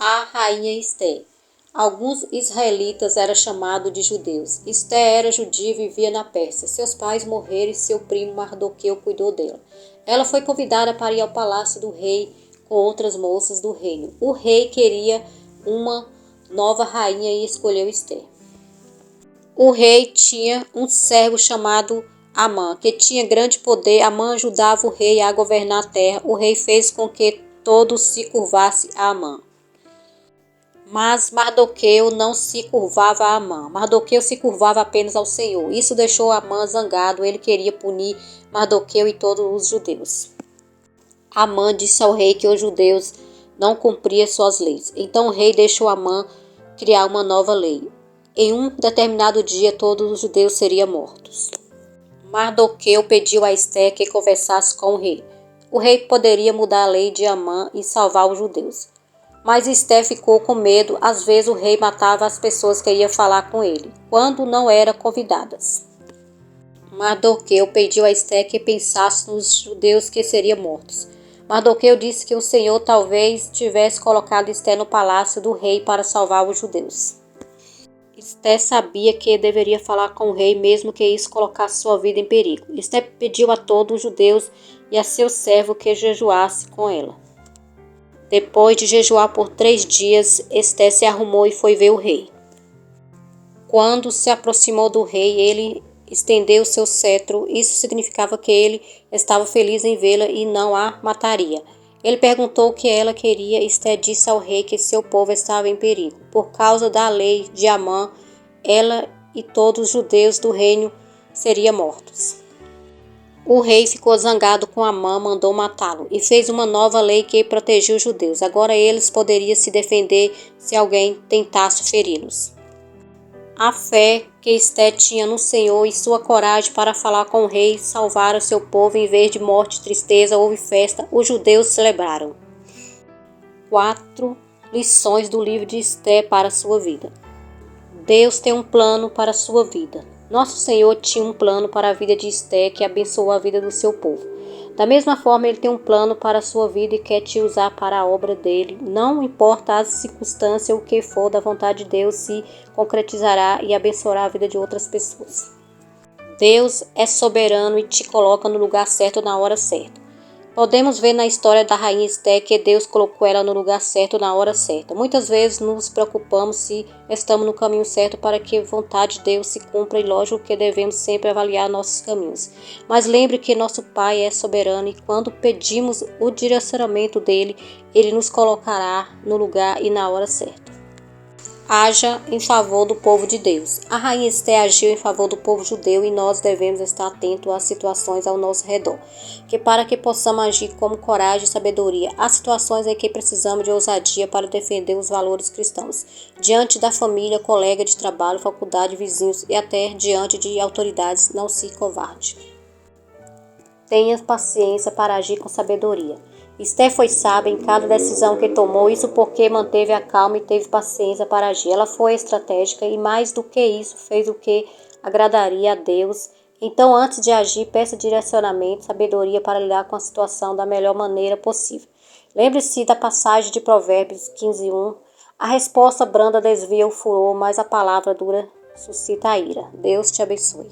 A rainha Esté. Alguns israelitas eram chamados de judeus. Esté era judia e vivia na Pérsia. Seus pais morreram e seu primo Mardoqueu cuidou dela. Ela foi convidada para ir ao palácio do rei com outras moças do reino. O rei queria uma nova rainha e escolheu Esté. O rei tinha um servo chamado Amã, que tinha grande poder. Amã ajudava o rei a governar a terra. O rei fez com que todos se curvassem a Amã. Mas Mardoqueu não se curvava a Amã. Mardoqueu se curvava apenas ao Senhor. Isso deixou Amã zangado. Ele queria punir Mardoqueu e todos os judeus. Amã disse ao rei que os judeus não cumpriam suas leis. Então o rei deixou Amã criar uma nova lei. Em um determinado dia todos os judeus seriam mortos. Mardoqueu pediu a Esté que conversasse com o rei. O rei poderia mudar a lei de Amã e salvar os judeus. Mas Esté ficou com medo. Às vezes o rei matava as pessoas que iam falar com ele, quando não eram convidadas. Mardoqueu pediu a Esté que pensasse nos judeus que seriam mortos. Mardoqueu disse que o Senhor talvez tivesse colocado Esté no palácio do rei para salvar os judeus. Esté sabia que deveria falar com o rei, mesmo que isso colocasse sua vida em perigo. Esté pediu a todos os judeus e a seu servo que jejuasse com ela. Depois de jejuar por 3 dias, Esté se arrumou e foi ver o rei. Quando se aproximou do rei, ele estendeu seu cetro. Isso significava que ele estava feliz em vê-la e não a mataria. Ele perguntou o que ela queria. Esté disse ao rei que seu povo estava em perigo. Por causa da lei de Amã, ela e todos os judeus do reino seriam mortos. O rei ficou zangado com Amã, mandou matá-lo e fez uma nova lei que protegia os judeus. Agora eles poderiam se defender se alguém tentasse feri-los. A fé que Esté tinha no Senhor e sua coragem para falar com o rei salvaram seu povo. Em vez de morte e tristeza, houve festa. Os judeus celebraram. 4 lições do livro de Esté para a sua vida. Deus tem um plano para a sua vida. Nosso Senhor tinha um plano para a vida de Esté, que abençoou a vida do seu povo. Da mesma forma, Ele tem um plano para a sua vida e quer te usar para a obra dele. Não importa as circunstâncias, o que for da vontade de Deus se concretizará e abençoará a vida de outras pessoas. Deus é soberano e te coloca no lugar certo na hora certa. Podemos ver na história da rainha Esté que Deus colocou ela no lugar certo na hora certa. Muitas vezes nos preocupamos se estamos no caminho certo para que a vontade de Deus se cumpra e lógico que devemos sempre avaliar nossos caminhos. Mas lembre que nosso Pai é soberano e quando pedimos o direcionamento dele, ele nos colocará no lugar e na hora certa. Haja em favor do povo de Deus. A rainha Esté agiu em favor do povo judeu e nós devemos estar atentos às situações ao nosso redor, para que possamos agir com coragem e sabedoria. Há situações em que precisamos de ousadia para defender os valores cristãos, diante da família, colega de trabalho, faculdade, vizinhos e até diante de autoridades. Não se covarde. Tenha paciência para agir com sabedoria. Esté foi sábia em cada decisão que tomou, isso porque manteve a calma e teve paciência para agir. Ela foi estratégica e, mais do que isso, fez o que agradaria a Deus. Então, antes de agir, peça direcionamento, sabedoria para lidar com a situação da melhor maneira possível. Lembre-se da passagem de Provérbios 15:1. A resposta branda desvia o furor, mas a palavra dura suscita a ira. Deus te abençoe.